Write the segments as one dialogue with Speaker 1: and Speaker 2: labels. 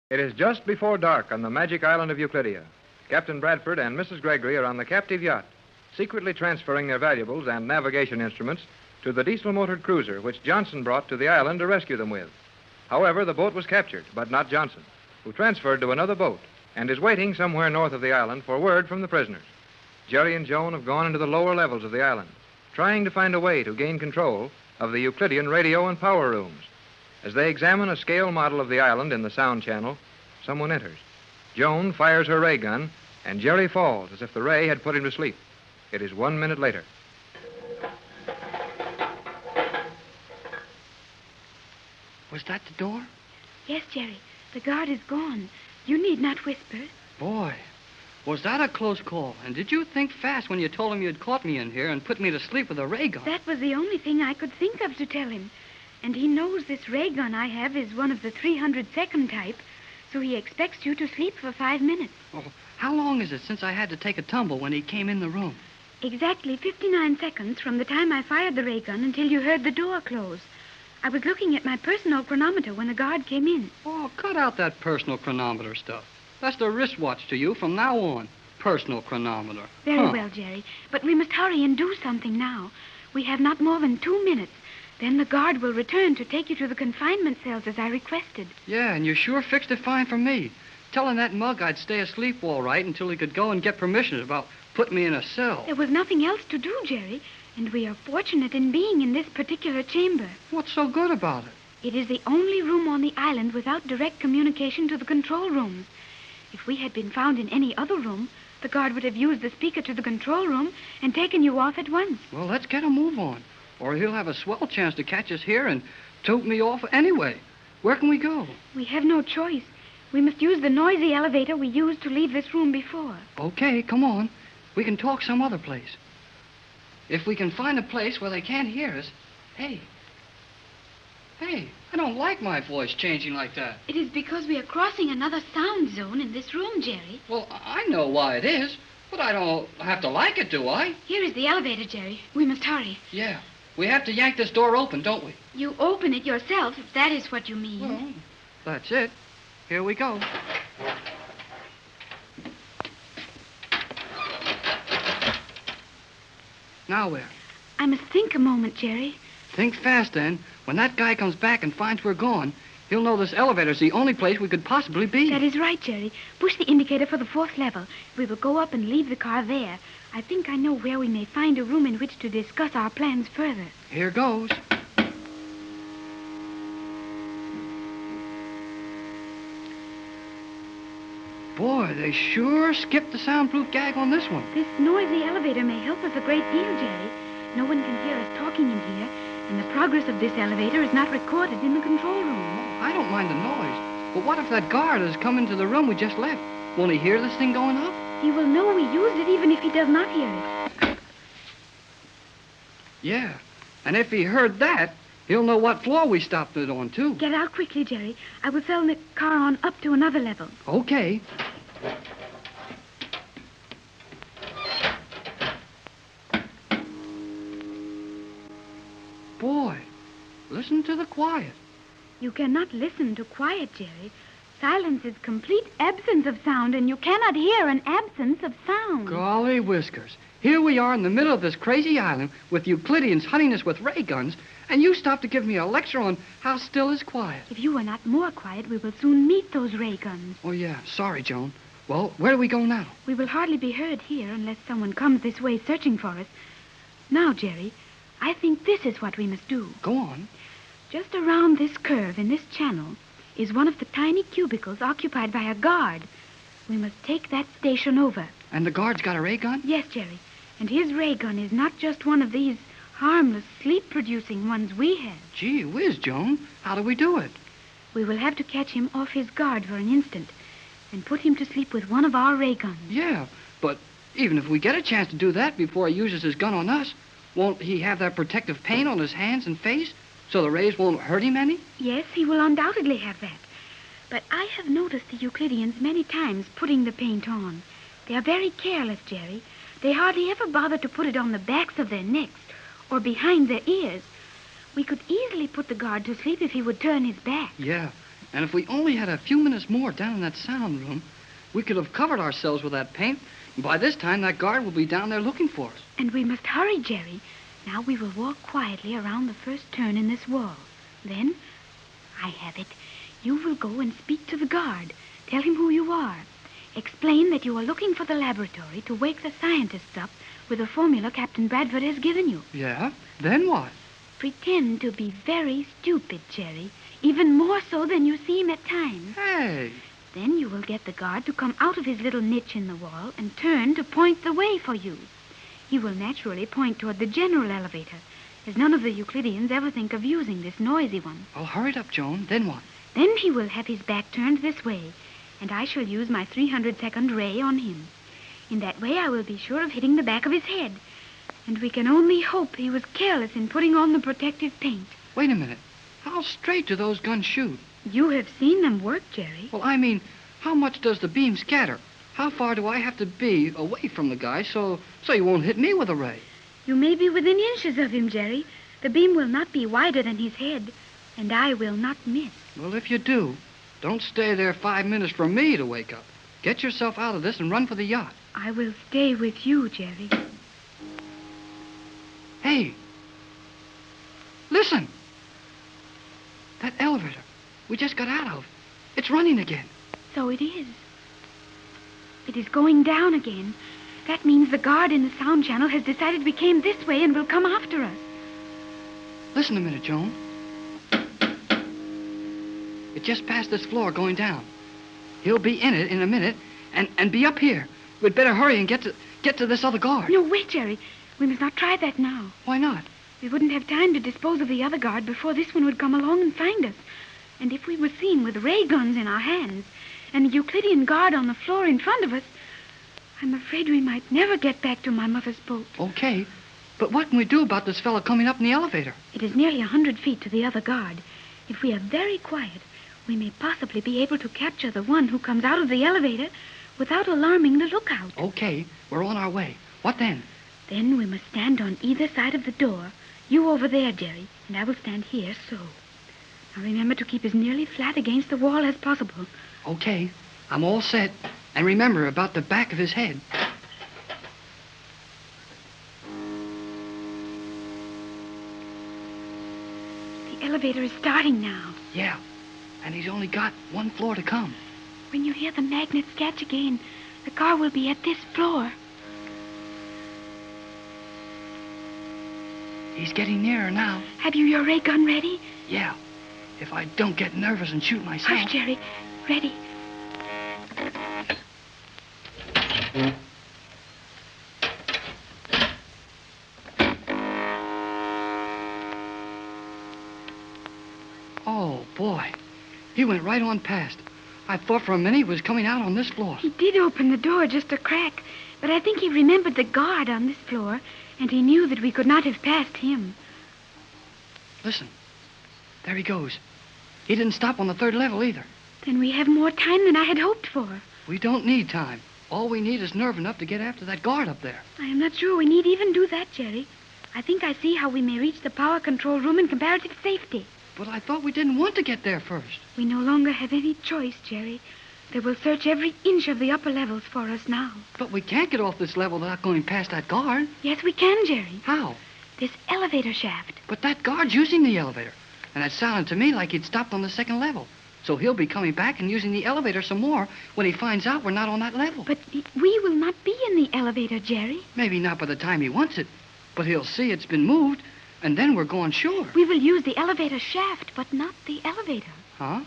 Speaker 1: It is just before dark on the magic island of Euclidia. Captain Bradford and Mrs. Gregory are on the captive yacht, secretly transferring their valuables and navigation instruments to the diesel-motored cruiser which Johnson brought to the island to rescue them with. However, the boat was captured, but not Johnson, who transferred to another boat and is waiting somewhere north of the island for word from the prisoners. Jerry and Joan have gone into the lower levels of the island, trying to find a way to gain control of the Euclidean radio and power rooms. As they examine a scale model of the island in the sound channel, someone enters. Joan fires her ray gun, and Jerry falls as if the ray had put him to sleep. It is 1 minute later.
Speaker 2: Was that the door?
Speaker 3: Yes, Jerry. The guard is gone. You need not whisper.
Speaker 2: Boy, was that a close call. And did you think fast when you told him you'd caught me in here and put me to sleep with a ray gun?
Speaker 3: That was the only thing I could think of to tell him. And he knows this ray gun I have is one of the 300-second type, so he expects you to sleep for 5 minutes.
Speaker 2: Oh, how long is it since I had to take a tumble when he came in the room?
Speaker 3: Exactly 59 seconds from the time I fired the ray gun until you heard the door close. I was looking at my personal chronometer when the guard came in.
Speaker 2: Oh, cut out that personal chronometer stuff. That's the wristwatch to you from now on. Personal chronometer.
Speaker 3: Very well, Jerry. But we must hurry and do something now. We have not more than 2 minutes. Then the guard will return to take you to the confinement cells as I requested.
Speaker 2: Yeah, and you sure fixed it fine for me. Telling that mug I'd stay asleep all right until he could go and get permission about putting me in a cell.
Speaker 3: There was nothing else to do, Jerry, and we are fortunate in being in this particular chamber.
Speaker 2: What's so good about it?
Speaker 3: It is the only room on the island without direct communication to the control rooms. If we had been found in any other room, the guard would have used the speaker to the control room and taken you off at once.
Speaker 2: Well, let's get a move on, or he'll have a swell chance to catch us here and tote me off anyway. Where can we go?
Speaker 3: We have no choice. We must use the noisy elevator we used to leave this room before.
Speaker 2: Okay, come on. We can talk some other place. If we can find a place where they can't hear us. Hey, I don't like my voice changing like that.
Speaker 3: It is because we are crossing another sound zone in this room, Jerry.
Speaker 2: Well, I know why it is, but I don't have to like it, do I?
Speaker 3: Here is the elevator, Jerry. We must hurry.
Speaker 2: Yeah. We have to yank this door open, don't we?
Speaker 3: You open it yourself, if that is what you mean.
Speaker 2: Well, that's it. Here we go. Now where?
Speaker 3: I must think a moment, Jerry.
Speaker 2: Think fast, then. When that guy comes back and finds we're gone, he'll know this elevator's the only place we could possibly be.
Speaker 3: That is right, Jerry. Push the indicator for the 4th level. We will go up and leave the car there. I think I know where we may find a room in which to discuss our plans further.
Speaker 2: Here goes. Boy, they sure skipped the soundproof gag on this one.
Speaker 3: This noisy elevator may help us a great deal, Jerry. No one can hear us talking in here, and the progress of this elevator is not recorded in the control room.
Speaker 2: I don't mind the noise, but what if that guard has come into the room we just left? Won't he hear this thing going up?
Speaker 3: He will know we used it even if he does not hear it.
Speaker 2: Yeah, and if he heard that, he'll know what floor we stopped it on, too.
Speaker 3: Get out quickly, Jerry. I will send the car on up to another level.
Speaker 2: Okay. Boy, listen to the quiet.
Speaker 3: You cannot listen to quiet, Jerry. Silence is complete absence of sound, and you cannot hear an absence of sound.
Speaker 2: Golly whiskers. Here we are in the middle of this crazy island with Euclideans hunting us with ray guns, and you stop to give me a lecture on how still is quiet.
Speaker 3: If you were not more quiet, we will soon meet those ray guns.
Speaker 2: Oh, yeah. Sorry, Joan. Well, where do we go now?
Speaker 3: We will hardly be heard here unless someone comes this way searching for us. Now, Jerry, I think this is what we must do.
Speaker 2: Go on.
Speaker 3: Just around this curve in this channel is one of the tiny cubicles occupied by a guard. We must take that station over.
Speaker 2: And the guard's got a ray gun?
Speaker 3: Yes, Jerry. And his ray gun is not just one of these harmless, sleep-producing ones we have.
Speaker 2: Gee whiz, Joan. How do we do it?
Speaker 3: We will have to catch him off his guard for an instant and put him to sleep with one of our ray guns.
Speaker 2: Yeah, but even if we get a chance to do that before he uses his gun on us, won't he have that protective paint on his hands and face so the rays won't hurt him any?
Speaker 3: Yes, he will undoubtedly have that. But I have noticed the Euclideans many times putting the paint on. They are very careless, Jerry. They hardly ever bother to put it on the backs of their necks or behind their ears. We could easily put the guard to sleep if he would turn his back.
Speaker 2: Yeah, And if we only had a few minutes more down in that sound room, we could have covered ourselves with that paint. And by this time, that guard will be down there looking for us.
Speaker 3: And we must hurry, Jerry. Now we will walk quietly around the first turn in this wall. Then, I have it. You will go and speak to the guard. Tell him who you are. Explain that you are looking for the laboratory to wake the scientists up with the formula Captain Bradford has given you.
Speaker 2: Yeah? Then what?
Speaker 3: Pretend to be very stupid, Jerry. Even more so than you seem at times.
Speaker 2: Hey!
Speaker 3: Then you will get the guard to come out of his little niche in the wall and turn to point the way for you. He will naturally point toward the general elevator, as none of the Euclideans ever think of using this noisy one.
Speaker 2: Oh, hurry it up, Joan. Then what?
Speaker 3: Then he will have his back turned this way, and I shall use my 300-second ray on him. In that way, I will be sure of hitting the back of his head. And we can only hope he was careless in putting on the protective paint.
Speaker 2: Wait a minute. How straight do those guns shoot?
Speaker 3: You have seen them work, Jerry.
Speaker 2: Well, I mean, how much does the beam scatter? How far do I have to be away from the guy so he won't hit me with a ray?
Speaker 3: You may be within inches of him, Jerry. The beam will not be wider than his head, and I will not miss.
Speaker 2: Well, if you do, don't stay there 5 minutes for me to wake up. Get yourself out of this and run for the yacht.
Speaker 3: I will stay with you, Jerry.
Speaker 2: Hey! Listen! That elevator we just got out of, it's running again.
Speaker 3: So it is. It is going down again. That means the guard in the sound channel has decided we came this way and will come after us.
Speaker 2: Listen a minute, Joan. It just passed this floor going down. He'll be in it in a minute and be up here. We'd better hurry and get to this other guard.
Speaker 3: No, wait, Jerry. We must not try that now.
Speaker 2: Why not?
Speaker 3: We wouldn't have time to dispose of the other guard before this one would come along and find us. And if we were seen with ray guns in our hands and the Euclidean guard on the floor in front of us, I'm afraid we might never get back to my mother's boat.
Speaker 2: Okay, but what can we do about this fellow coming up in the elevator?
Speaker 3: It is nearly 100 feet to the other guard. If we are very quiet, we may possibly be able to capture the one who comes out of the elevator without alarming the lookout.
Speaker 2: Okay, we're on our way. What then?
Speaker 3: Then we must stand on either side of the door. You over there, Jerry, and I will stand here, so. Now remember to keep as nearly flat against the wall as possible.
Speaker 2: Okay, I'm all set. And remember about the back of his head.
Speaker 3: The elevator is starting now.
Speaker 2: Yeah, and he's only got one floor to come.
Speaker 3: When you hear the magnets catch again, the car will be at this floor.
Speaker 2: He's getting nearer now.
Speaker 3: Have you your ray gun ready?
Speaker 2: Yeah, if I don't get nervous and shoot myself.
Speaker 3: Hush, Jerry. Ready.
Speaker 2: Oh, boy. He went right on past. I thought for a minute he was coming out on this floor.
Speaker 3: He did open the door just a crack, but I think he remembered the guard on this floor, and he knew that we could not have passed him.
Speaker 2: Listen. There he goes. He didn't stop on the third level either.
Speaker 3: Then we have more time than I had hoped for.
Speaker 2: We don't need time. All we need is nerve enough to get after that guard up there.
Speaker 3: I am not sure we need even do that, Jerry. I think I see how we may reach the power control room in comparative safety.
Speaker 2: But I thought we didn't want to get there first.
Speaker 3: We no longer have any choice, Jerry. They will search every inch of the upper levels for us now.
Speaker 2: But we can't get off this level without going past that guard.
Speaker 3: Yes, we can, Jerry.
Speaker 2: How?
Speaker 3: This elevator shaft.
Speaker 2: But that guard's using the elevator. And it sounded to me like he'd stopped on the second level. So he'll be coming back and using the elevator some more when he finds out we're not on that level.
Speaker 3: But we will not be in the elevator, Jerry.
Speaker 2: Maybe not by the time he wants it. But he'll see it's been moved, and then we're going sure.
Speaker 3: We will use the elevator shaft, but not the elevator.
Speaker 2: Huh?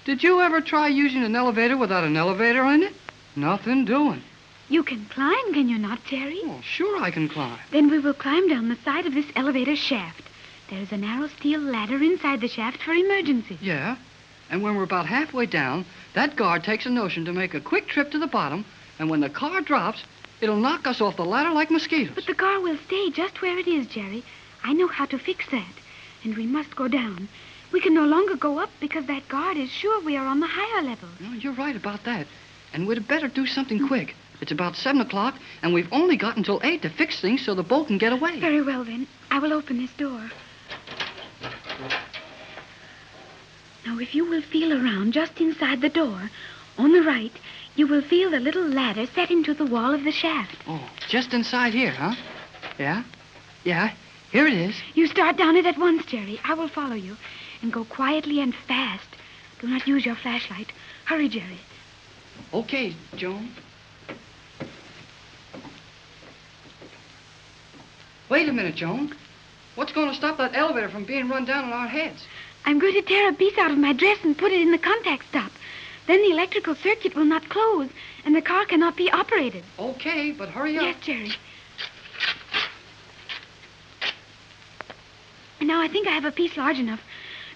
Speaker 2: Did you ever try using an elevator without an elevator in it? Nothing doing.
Speaker 3: You can climb, can you not, Jerry?
Speaker 2: Well, sure I can climb.
Speaker 3: Then we will climb down the side of this elevator shaft. There is a narrow steel ladder inside the shaft for emergencies.
Speaker 2: Yeah. And when we're about halfway down, that guard takes a notion to make a quick trip to the bottom, and when the car drops, it'll knock us off the ladder like mosquitoes.
Speaker 3: But the car will stay just where it is, Jerry. I know how to fix that. And we must go down. We can no longer go up because that guard is sure we are on the higher level.
Speaker 2: No, you're right about that. And we'd better do something quick. It's about 7 o'clock, and we've only got until 8 to fix things so the boat can get away.
Speaker 3: Very well, then. I will open this door. Now, if you will feel around just inside the door, on the right, you will feel the little ladder set into the wall of the shaft.
Speaker 2: Oh, just inside here, huh? Yeah? Yeah, here it is.
Speaker 3: You start down it at once, Jerry. I will follow you. And go quietly and fast. Do not use your flashlight. Hurry, Jerry.
Speaker 2: Okay, Joan. Wait a minute, Joan. What's going to stop that elevator from being run down on our heads?
Speaker 3: I'm going to tear a piece out of my dress and put it in the contact stop. Then the electrical circuit will not close, and the car cannot be operated.
Speaker 2: Okay, but hurry up.
Speaker 3: Yes, Jerry. And now I think I have a piece large enough.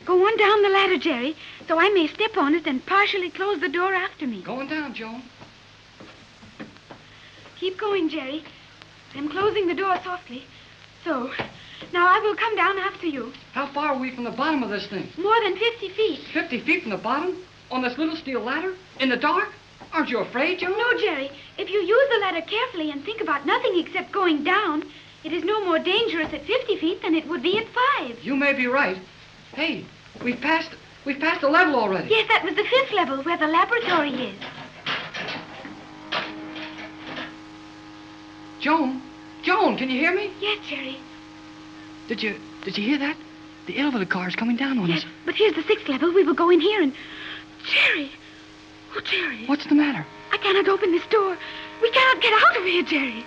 Speaker 3: Go on down the ladder, Jerry, so I may step on it and partially close the door after me.
Speaker 2: Going down, Joan.
Speaker 3: Keep going, Jerry. I'm closing the door softly. So, now I will come down after you.
Speaker 2: How far are we from the bottom of this thing?
Speaker 3: More than 50 feet.
Speaker 2: 50 feet from the bottom? On this little steel ladder? In the dark? Aren't you afraid, Joan?
Speaker 3: No, Jerry. If you use the ladder carefully and think about nothing except going down, it is no more dangerous at 50 feet than it would be at 5.
Speaker 2: You may be right. Hey, we've passed a level already.
Speaker 3: Yes, that was the 5th level where the laboratory is.
Speaker 2: Joan, can you hear me?
Speaker 3: Yes, Jerry.
Speaker 2: Did you hear that? The elevator car is coming down on
Speaker 3: Yes,
Speaker 2: us.
Speaker 3: but here's the 6th level. We will go in here and... Jerry! Oh, Jerry.
Speaker 2: What's the matter?
Speaker 3: I cannot open this door. We cannot get out of here, Jerry.